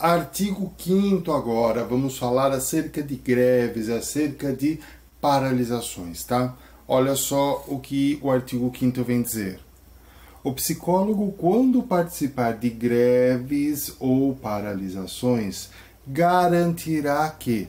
Artigo 5º agora, vamos falar acerca de greves, acerca de paralisações, tá? Olha só o que o artigo 5º vem dizer. O psicólogo, quando participar de greves ou paralisações, garantirá que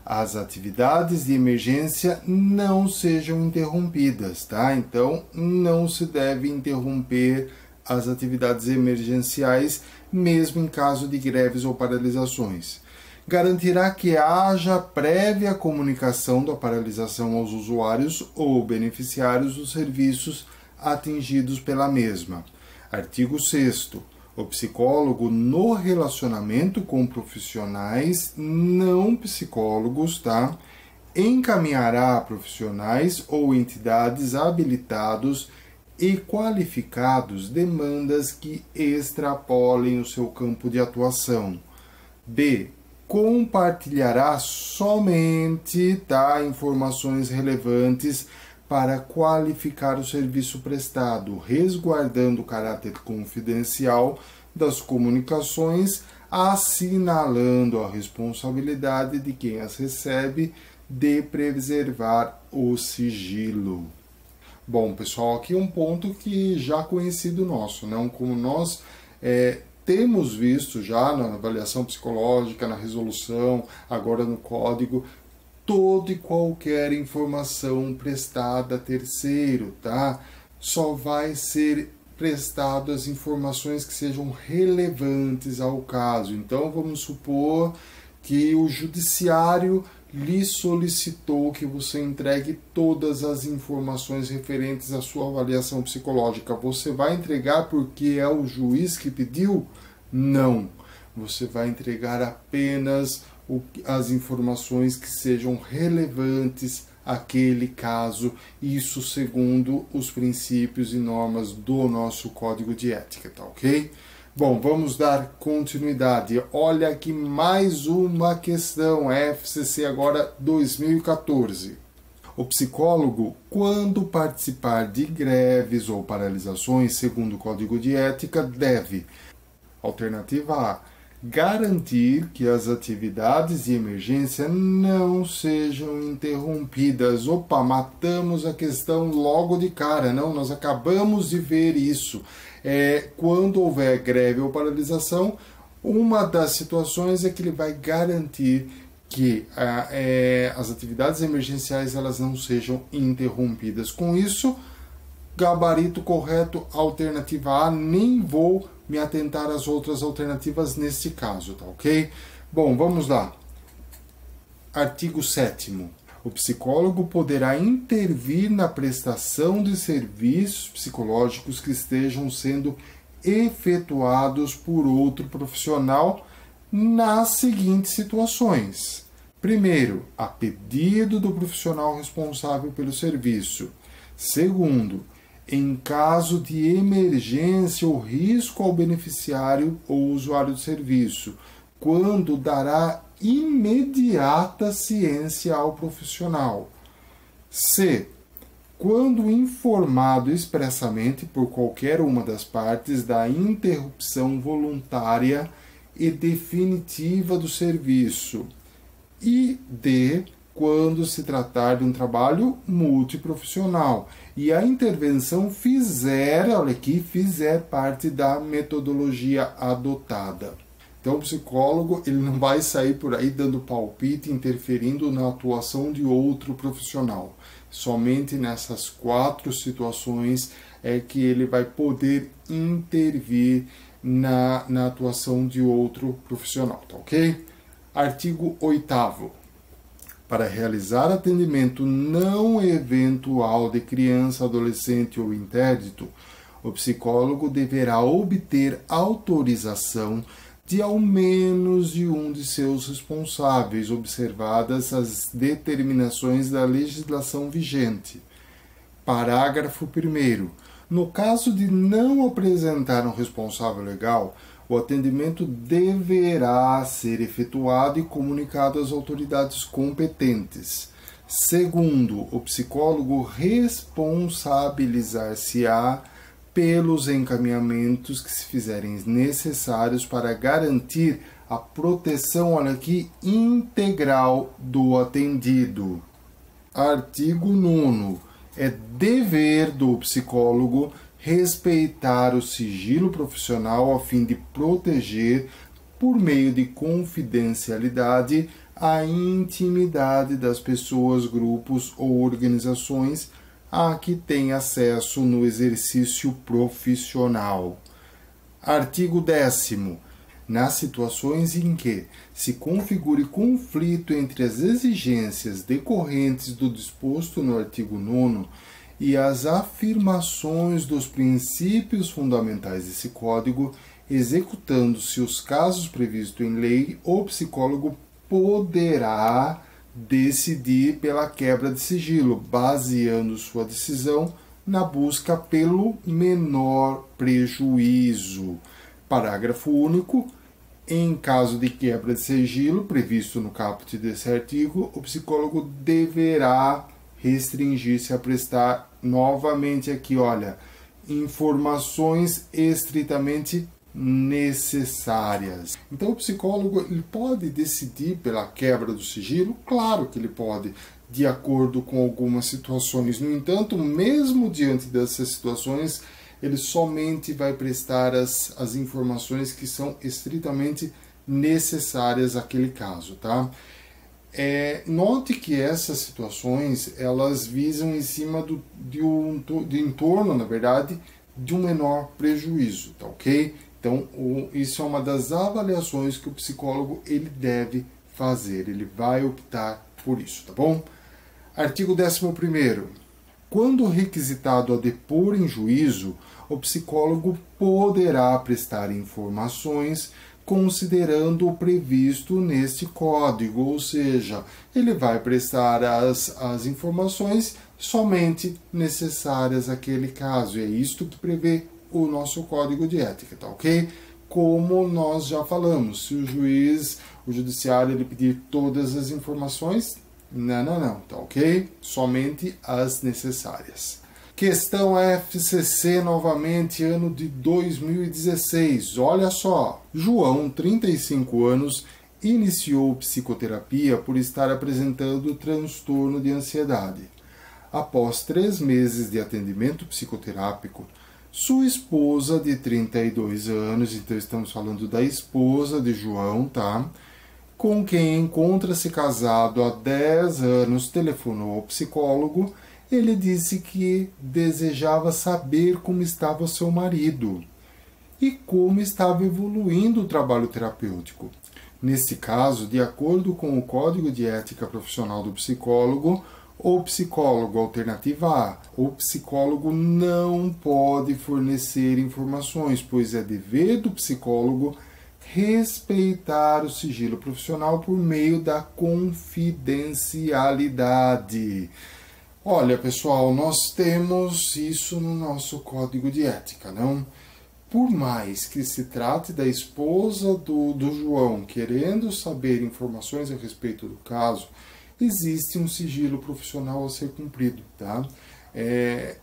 as atividades de emergência não sejam interrompidas, tá? Então, não se deve interromper as atividades emergenciais, mesmo em caso de greves ou paralisações. Garantirá que haja prévia comunicação da paralisação aos usuários ou beneficiários dos serviços atingidos pela mesma. Artigo 6º. O psicólogo, no relacionamento com profissionais não psicólogos, tá? Encaminhará a profissionais ou entidades habilitados e qualificados demandas que extrapolem o seu campo de atuação. B. Compartilhará somente, tá, informações relevantes para qualificar o serviço prestado, resguardando o caráter confidencial das comunicações, assinalando a responsabilidade de quem as recebe de preservar o sigilo. Bom, pessoal, aqui um ponto que já conhecido nosso, né? Como nós temos visto já na avaliação psicológica, na resolução, agora no código, toda e qualquer informação prestada a terceiro, tá? Só vai ser prestado as informações que sejam relevantes ao caso. Então, vamos supor que o judiciário lhe solicitou que você entregue todas as informações referentes à sua avaliação psicológica. Você vai entregar porque é o juiz que pediu? Não. Você vai entregar apenas as informações que sejam relevantes àquele caso, isso segundo os princípios e normas do nosso Código de Ética, tá ok? Bom, vamos dar continuidade. Olha aqui mais uma questão, FCC agora 2014. O psicólogo, quando participar de greves ou paralisações, segundo o Código de Ética, deve: alternativa A, garantir que as atividades de emergência não sejam interrompidas. Opa, matamos a questão logo de cara. Não, nós acabamos de ver isso. Quando houver greve ou paralisação, uma das situações é que ele vai garantir que as atividades emergenciais elas não sejam interrompidas. Com isso, gabarito correto, alternativa A, nem vou me atentar às outras alternativas neste caso, tá ok? Bom, vamos lá. Artigo 7º. O psicólogo poderá intervir na prestação de serviços psicológicos que estejam sendo efetuados por outro profissional nas seguintes situações. Primeiro, a pedido do profissional responsável pelo serviço. Segundo, em caso de emergência ou risco ao beneficiário ou usuário do serviço, quando dará imediata ciência ao profissional. C. Quando informado expressamente por qualquer uma das partes da interrupção voluntária e definitiva do serviço. E D. Quando se tratar de um trabalho multiprofissional e a intervenção fizer parte da metodologia adotada. Então, o psicólogo ele não vai sair por aí dando palpite, interferindo na atuação de outro profissional. Somente nessas 4 situações é que ele vai poder intervir na atuação de outro profissional, tá ok? Artigo 8º. Para realizar atendimento não eventual de criança, adolescente ou interdito, o psicólogo deverá obter autorização de ao menos de um de seus responsáveis, observadas as determinações da legislação vigente. Parágrafo 1º. No caso de não apresentar um responsável legal, o atendimento deverá ser efetuado e comunicado às autoridades competentes. Segundo, o psicólogo responsabilizar-se-á pelos encaminhamentos que se fizerem necessários para garantir a proteção, olha aqui, integral do atendido. Artigo 9º. É dever do psicólogo respeitar o sigilo profissional a fim de proteger, por meio de confidencialidade, a intimidade das pessoas, grupos ou organizações a que tem acesso no exercício profissional. Artigo 10º. Nas situações em que se configure conflito entre as exigências decorrentes do disposto no artigo 9º e as afirmações dos princípios fundamentais desse Código, executando-se os casos previstos em lei, o psicólogo poderá decidir pela quebra de sigilo, baseando sua decisão na busca pelo menor prejuízo. Parágrafo único. Em caso de quebra de sigilo previsto no caput desse artigo, o psicólogo deverá restringir-se a prestar novamente aqui, olha, informações estritamente necessárias. Então o psicólogo ele pode decidir pela quebra do sigilo? Claro que ele pode, de acordo com algumas situações. No entanto, mesmo diante dessas situações, ele somente vai prestar as informações que são estritamente necessárias àquele caso, tá? Note que essas situações, elas visam em cima de entorno, na verdade, de um menor prejuízo, tá ok? Então, isso é uma das avaliações que o psicólogo ele deve fazer, ele vai optar por isso, tá bom? Artigo 11º. Quando requisitado a depor em juízo, o psicólogo poderá prestar informações considerando o previsto neste código, ou seja, ele vai prestar as informações somente necessárias àquele caso. E é isto que prevê o nosso código de ética, tá ok? Como nós já falamos, se o judiciário ele pedir todas as informações, não, tá ok? Somente as necessárias. Questão FCC novamente, ano de 2016. Olha só, João, 35 anos, iniciou psicoterapia por estar apresentando transtorno de ansiedade. Após 3 meses de atendimento psicoterápico, sua esposa de 32 anos, então estamos falando da esposa de João, tá? Com quem encontra-se casado há 10 anos, telefonou ao psicólogo. Ele disse que desejava saber como estava seu marido e como estava evoluindo o trabalho terapêutico. Nesse caso, de acordo com o Código de Ética Profissional do Psicólogo, o psicólogo, alternativa A, o psicólogo não pode fornecer informações, pois é dever do psicólogo respeitar o sigilo profissional por meio da confidencialidade. Olha, pessoal, nós temos isso no nosso código de ética, não? Por mais que se trate da esposa do João querendo saber informações a respeito do caso, existe um sigilo profissional a ser cumprido, tá?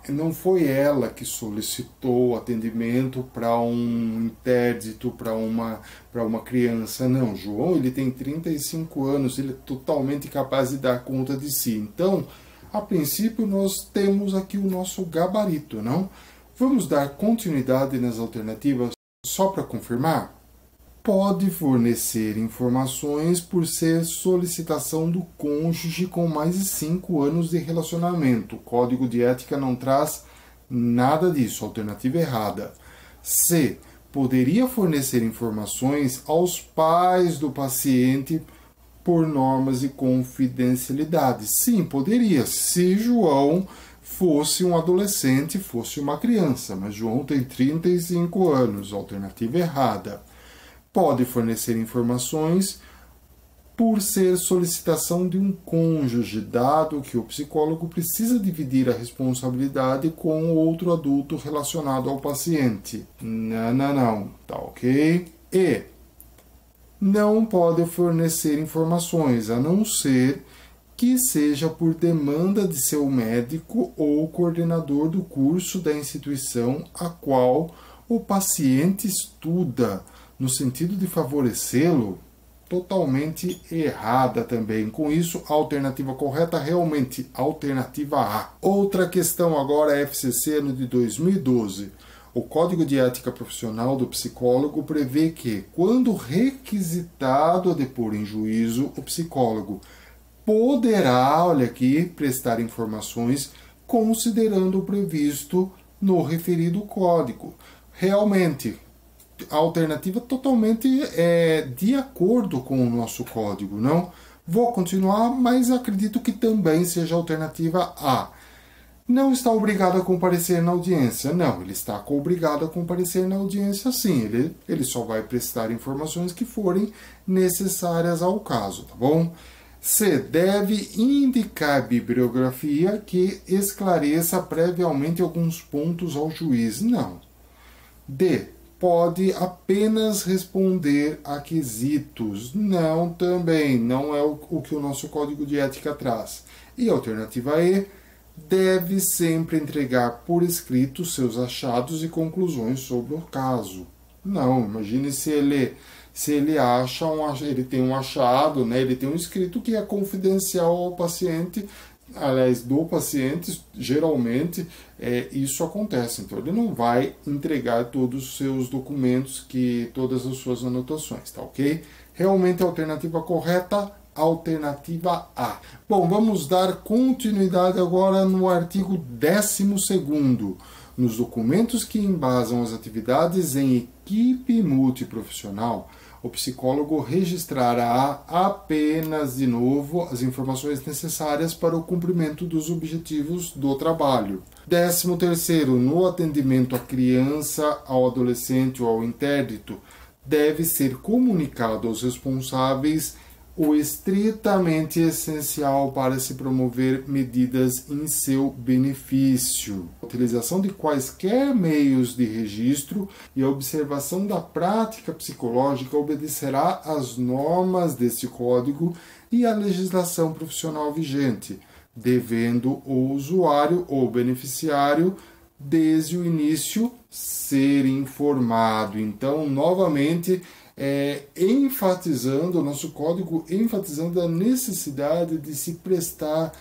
Não foi ela que solicitou atendimento para um interdito, para uma criança, não. João, ele tem 35 anos, ele é totalmente capaz de dar conta de si. Então, a princípio, nós temos aqui o nosso gabarito, não? Vamos dar continuidade nas alternativas só para confirmar? Pode fornecer informações por ser solicitação do cônjuge com mais de 5 anos de relacionamento. O Código de Ética não traz nada disso, alternativa errada. C. Poderia fornecer informações aos pais do paciente por normas de confidencialidade. Sim, poderia, se João fosse um adolescente, fosse uma criança, mas João tem 35 anos, alternativa errada. Pode fornecer informações por ser solicitação de um cônjuge, dado que o psicólogo precisa dividir a responsabilidade com outro adulto relacionado ao paciente. Não, tá ok? E não pode fornecer informações, a não ser que seja por demanda de seu médico ou coordenador do curso da instituição a qual o paciente estuda, no sentido de favorecê-lo, totalmente errada também. Com isso, a alternativa correta realmente alternativa A. Outra questão agora, FCC, ano de 2012. O Código de Ética Profissional do Psicólogo prevê que, quando requisitado a depor em juízo, o psicólogo poderá, olha aqui, prestar informações considerando o previsto no referido código. Realmente, a alternativa totalmente de acordo com o nosso código, não? Vou continuar, mas acredito que também seja a alternativa A. Não está obrigado a comparecer na audiência. Não, ele está obrigado a comparecer na audiência sim. Ele só vai prestar informações que forem necessárias ao caso, tá bom? C. Deve indicar bibliografia que esclareça previamente alguns pontos ao juiz. Não. D. Pode apenas responder a quesitos. Não, também. Não é o que o nosso Código de Ética traz. E a alternativa E. Deve sempre entregar por escrito seus achados e conclusões sobre o caso. Não, imagine se ele acha ele tem um achado, né? Ele tem um escrito que é confidencial ao paciente, aliás, do paciente, geralmente isso acontece. Então ele não vai entregar todos os seus documentos, todas as suas anotações, tá ok? Realmente a alternativa correta, alternativa A. Bom, vamos dar continuidade agora no artigo 12º. Nos documentos que embasam as atividades em equipe multiprofissional, o psicólogo registrará apenas, de novo, as informações necessárias para o cumprimento dos objetivos do trabalho. 13º, no atendimento à criança, ao adolescente ou ao interdito, deve ser comunicado aos responsáveis o estritamente essencial para se promover medidas em seu benefício. A utilização de quaisquer meios de registro e a observação da prática psicológica obedecerá às normas deste código e à legislação profissional vigente, devendo o usuário ou beneficiário, desde o início, ser informado. Então, novamente, enfatizando o nosso código, enfatizando a necessidade de se prestar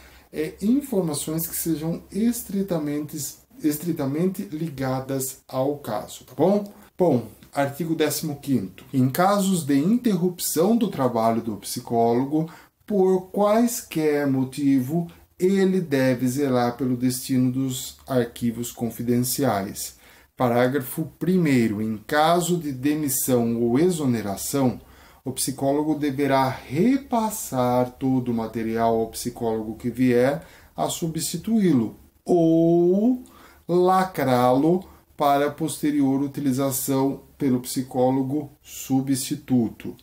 informações que sejam estritamente ligadas ao caso, tá bom? Bom, artigo 15º. Em casos de interrupção do trabalho do psicólogo, por quaisquer motivo, ele deve zelar pelo destino dos arquivos confidenciais. Parágrafo 1º. Em caso de demissão ou exoneração, o psicólogo deverá repassar todo o material ao psicólogo que vier a substituí-lo ou lacrá-lo para posterior utilização pelo psicólogo substituto.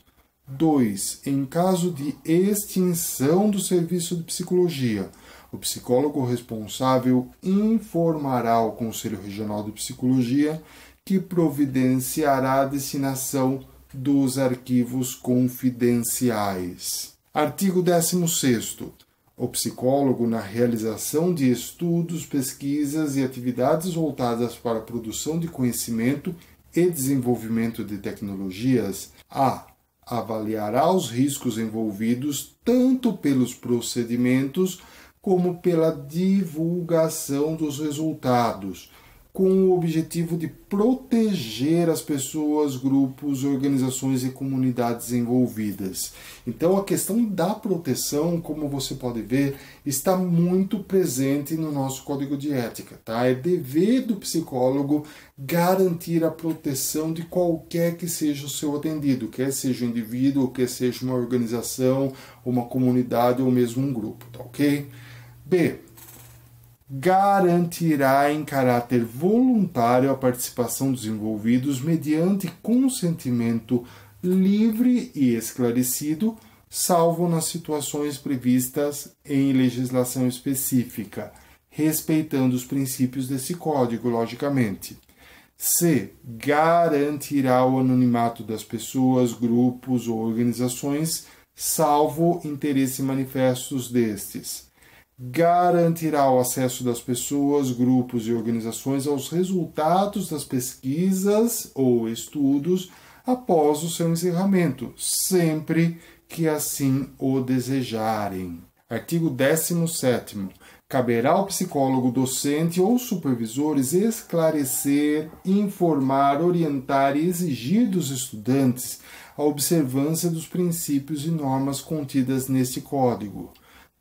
2. Em caso de extinção do serviço de psicologia, o psicólogo responsável informará o Conselho Regional de Psicologia que providenciará a destinação dos arquivos confidenciais. Artigo 16º. O psicólogo, na realização de estudos, pesquisas e atividades voltadas para a produção de conhecimento e desenvolvimento de tecnologias, avaliará os riscos envolvidos tanto pelos procedimentos como pela divulgação dos resultados, com o objetivo de proteger as pessoas, grupos, organizações e comunidades envolvidas. Então, a questão da proteção, como você pode ver, está muito presente no nosso Código de Ética, tá? É dever do psicólogo garantir a proteção de qualquer que seja o seu atendido, quer seja um indivíduo, quer seja uma organização, uma comunidade ou mesmo um grupo, tá ok? B. Garantirá em caráter voluntário a participação dos envolvidos mediante consentimento livre e esclarecido, salvo nas situações previstas em legislação específica, respeitando os princípios desse código, logicamente. C. Garantirá o anonimato das pessoas, grupos ou organizações, salvo interesse manifestos destes. Garantirá o acesso das pessoas, grupos e organizações aos resultados das pesquisas ou estudos após o seu encerramento, sempre que assim o desejarem. Artigo 17º. Caberá ao psicólogo docente ou supervisores esclarecer, informar, orientar e exigir dos estudantes a observância dos princípios e normas contidas neste código.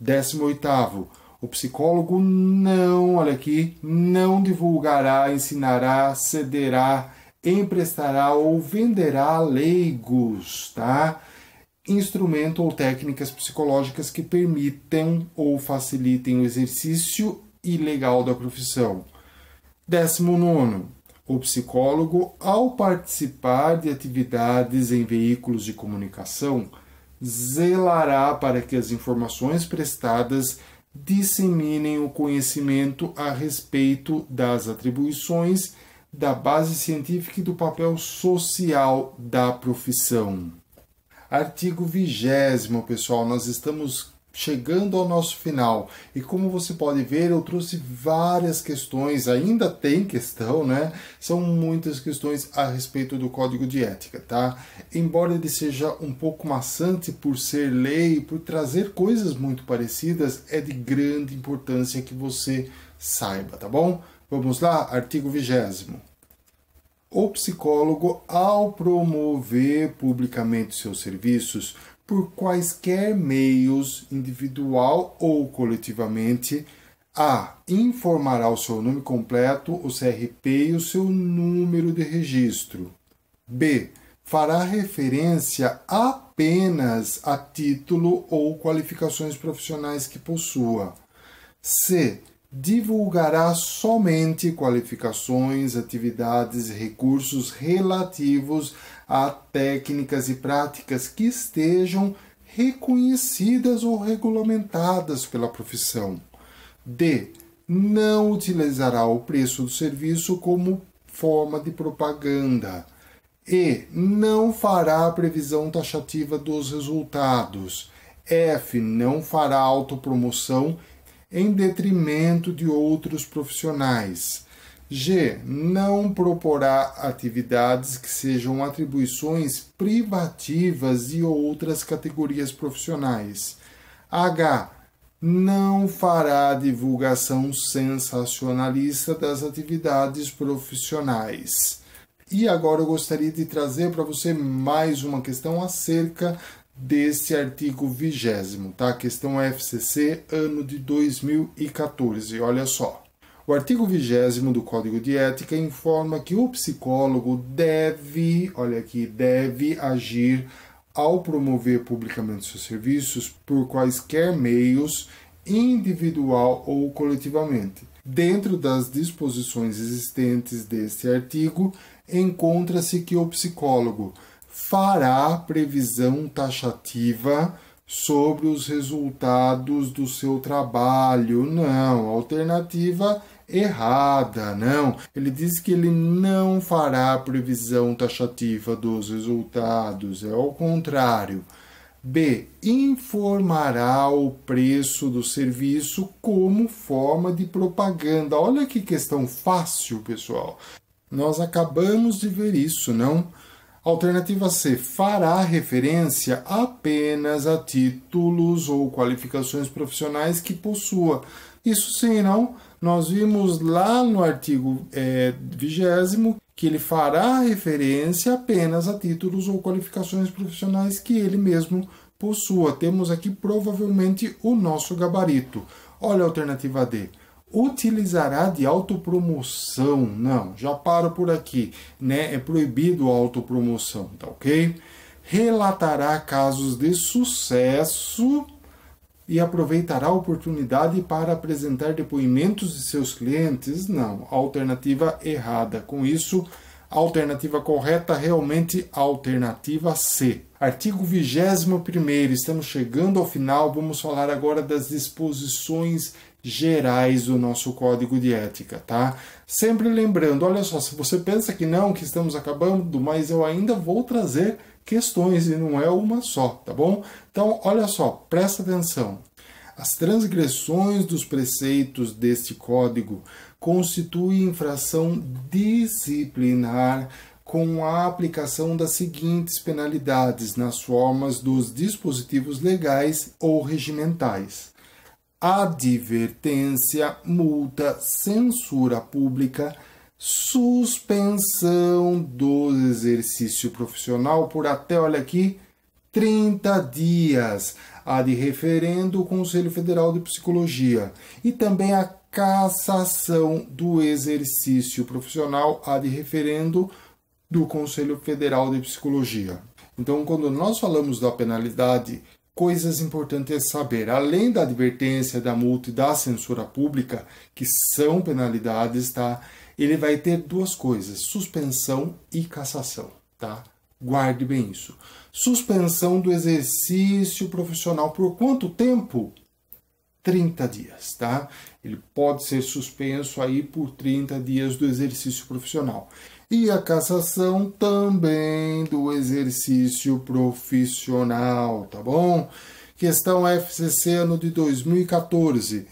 18º. O psicólogo não divulgará, ensinará, cederá, emprestará ou venderá a leigos, tá? Instrumento ou técnicas psicológicas que permitam ou facilitem o exercício ilegal da profissão. 19º. O psicólogo, ao participar de atividades em veículos de comunicação, zelará para que as informações prestadas disseminem o conhecimento a respeito das atribuições, da base científica e do papel social da profissão. Artigo 20º, pessoal, nós estamos chegando ao nosso final. E como você pode ver, eu trouxe várias questões, ainda tem questão, né? São muitas questões a respeito do Código de Ética, tá? Embora ele seja um pouco maçante por ser lei, por trazer coisas muito parecidas, é de grande importância que você saiba, tá bom? Vamos lá? Artigo 20º. O psicólogo, ao promover publicamente seus serviços, por quaisquer meios, individual ou coletivamente, a. informará o seu nome completo, o CRP e o seu número de registro. B. fará referência apenas a título ou qualificações profissionais que possua. C. divulgará somente qualificações, atividades e recursos relativos a técnicas e práticas que estejam reconhecidas ou regulamentadas pela profissão. D. não utilizará o preço do serviço como forma de propaganda. E. não fará previsão taxativa dos resultados. F. não fará autopromoção em detrimento de outros profissionais. G. não proporá atividades que sejam atribuições privativas de outras categorias profissionais. H. não fará divulgação sensacionalista das atividades profissionais. E agora eu gostaria de trazer para você mais uma questão acerca deste artigo 20º, tá? Questão FCC, ano de 2014. Olha só. O artigo 20º do Código de Ética informa que o psicólogo deve agir ao promover publicamente seus serviços por quaisquer meios, individual ou coletivamente. Dentro das disposições existentes deste artigo, encontra-se que o psicólogo fará previsão taxativa sobre os resultados do seu trabalho. Não, alternativa errada, não. Ele diz que ele não fará previsão taxativa dos resultados, é ao contrário. B. informará o preço do serviço como forma de propaganda. Olha que questão fácil, pessoal. Nós acabamos de ver isso, não? Alternativa C. fará referência apenas a títulos ou qualificações profissionais que possua. Isso sim, não? Nós vimos lá no artigo 20º que ele fará referência apenas a títulos ou qualificações profissionais que ele mesmo possua. Temos aqui provavelmente o nosso gabarito. Olha a alternativa D. Utilizará de autopromoção. Não, já paro por aqui, né? É proibido a autopromoção, tá ok? Relatará casos de sucesso e aproveitará a oportunidade para apresentar depoimentos de seus clientes. Não, alternativa errada. Com isso, a alternativa correta realmente a alternativa C. Artigo 21º, estamos chegando ao final, vamos falar agora das disposições gerais do nosso código de ética, tá? Sempre lembrando, olha só, se você pensa que não, que estamos acabando, mas eu ainda vou trazer questões e não é uma só, tá bom? Então, olha só, presta atenção. As transgressões dos preceitos deste código constituem infração disciplinar com a aplicação das seguintes penalidades nas formas dos dispositivos legais ou regimentais: advertência, multa, censura pública, suspensão do exercício profissional por até, olha aqui, 30 dias, ad referendo o Conselho Federal de Psicologia, e também a cassação do exercício profissional ad referendo do Conselho Federal de Psicologia. Então, quando nós falamos da penalidade, coisas importantes saber. Além da advertência, da multa e da censura pública, que são penalidades, tá? Ele vai ter duas coisas, suspensão e cassação, tá? Guarde bem isso. Suspensão do exercício profissional por quanto tempo? 30 dias, tá? Ele pode ser suspenso aí por 30 dias do exercício profissional. E a cassação também do exercício profissional, tá bom? Questão FCC ano de 2014.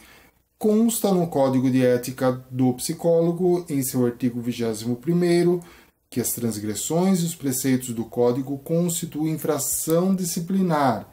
Consta no Código de Ética do Psicólogo, em seu artigo 21º, que as transgressões e os preceitos do Código constituem infração disciplinar,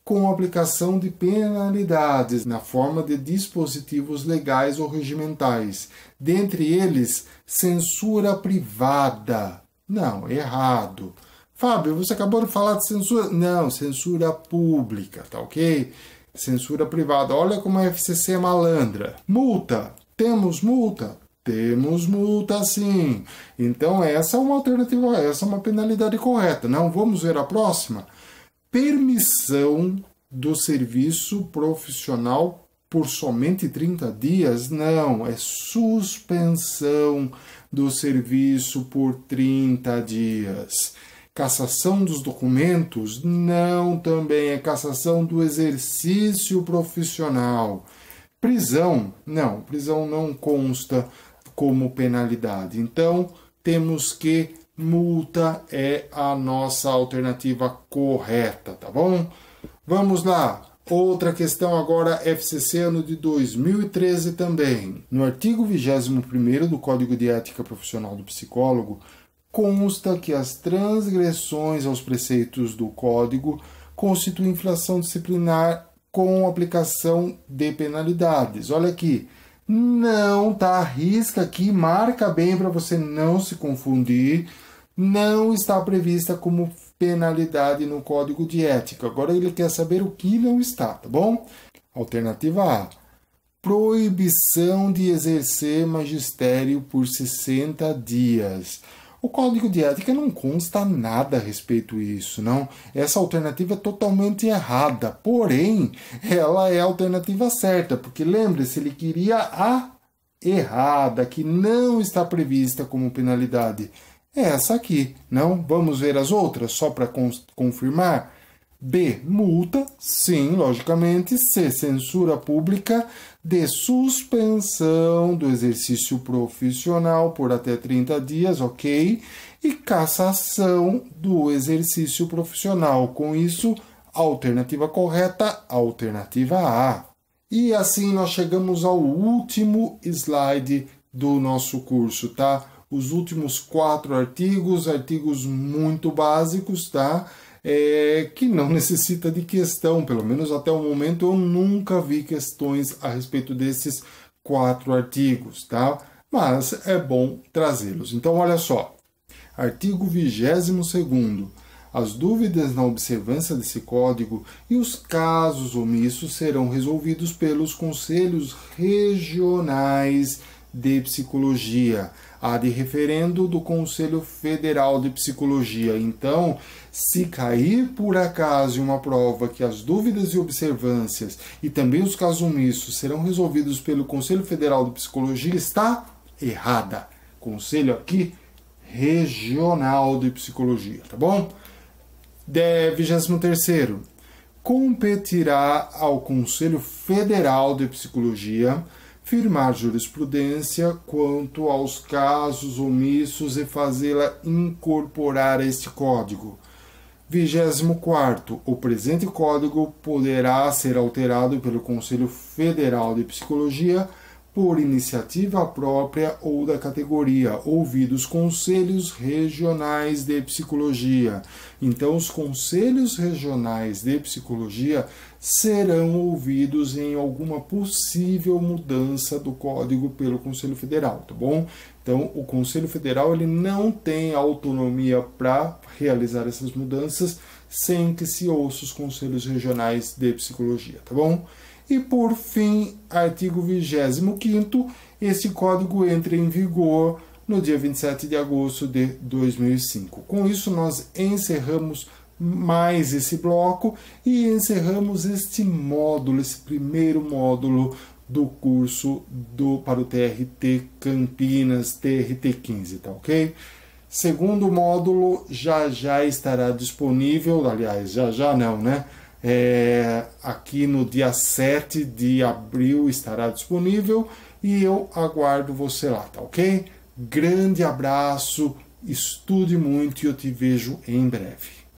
com aplicação de penalidades na forma de dispositivos legais ou regimentais, dentre eles, censura privada. Não, errado. Fábio, você acabou de falar de censura? Não, censura pública, tá ok? Censura privada. Olha como a FCC é malandra. Multa. Temos multa? Temos multa, sim. Então, essa é uma alternativa, essa é uma penalidade correta. Não, vamos ver a próxima? Permissão do serviço profissional por somente 30 dias? Não, é suspensão do serviço por 30 dias. Cassação dos documentos? Não, também é cassação do exercício profissional. Prisão? Não, prisão não consta como penalidade. Então, temos que multa é a nossa alternativa correta, tá bom? Vamos lá. Outra questão agora, FCC ano de 2013 também. No artigo 21º do Código de Ética Profissional do Psicólogo, consta que as transgressões aos preceitos do Código constituem infração disciplinar com aplicação de penalidades. Olha aqui. Não, tá? Risca aqui, marca bem para você não se confundir. Não está prevista como penalidade no Código de Ética. Agora ele quer saber o que não está, tá bom? Alternativa A. Proibição de exercer magistério por 60 dias. O Código de Ética não consta nada a respeito disso, não. Essa alternativa é totalmente errada, porém, ela é a alternativa certa, porque lembre-se, ele queria a errada, que não está prevista como penalidade. É essa aqui, não? Vamos ver as outras, só para confirmar? B. Multa, sim, logicamente. C. Censura pública. D. Suspensão do exercício profissional por até 30 dias, ok? E cassação do exercício profissional. Com isso, alternativa correta, alternativa A. E assim nós chegamos ao último slide do nosso curso, tá? Os últimos 4 artigos muito básicos, tá? Que não necessita de questão, pelo menos até o momento eu nunca vi questões a respeito desses 4 artigos, tá? Mas é bom trazê-los. Então, olha só, artigo 22º, as dúvidas na observância desse código e os casos omissos serão resolvidos pelos conselhos regionais de psicologia, ad referendo do Conselho Federal de Psicologia. Então, se cair por acaso em uma prova que as dúvidas e observâncias e também os casos omissos serão resolvidos pelo Conselho Federal de Psicologia, está errada. Conselho aqui, Regional de Psicologia, tá bom? 23º. competirá ao Conselho Federal de Psicologia firmar jurisprudência quanto aos casos omissos e fazê-la incorporar a este Código. 24º. O presente Código poderá ser alterado pelo Conselho Federal de Psicologia por iniciativa própria ou da categoria, ouvidos conselhos regionais de psicologia. Então, os conselhos regionais de psicologia serão ouvidos em alguma possível mudança do código pelo Conselho Federal, tá bom? Então, o Conselho Federal ele não tem autonomia para realizar essas mudanças sem que se ouça os conselhos regionais de psicologia, tá bom? E, por fim, artigo 25º, este código entra em vigor no dia 27 de agosto de 2005. Com isso, nós encerramos mais esse bloco e encerramos este módulo, esse primeiro módulo do curso para o TRT Campinas, TRT 15, tá ok? Segundo módulo já estará disponível, aliás, já não, né? Aqui no dia 7 de abril estará disponível e eu aguardo você lá, tá ok? Grande abraço, estude muito e eu te vejo em breve.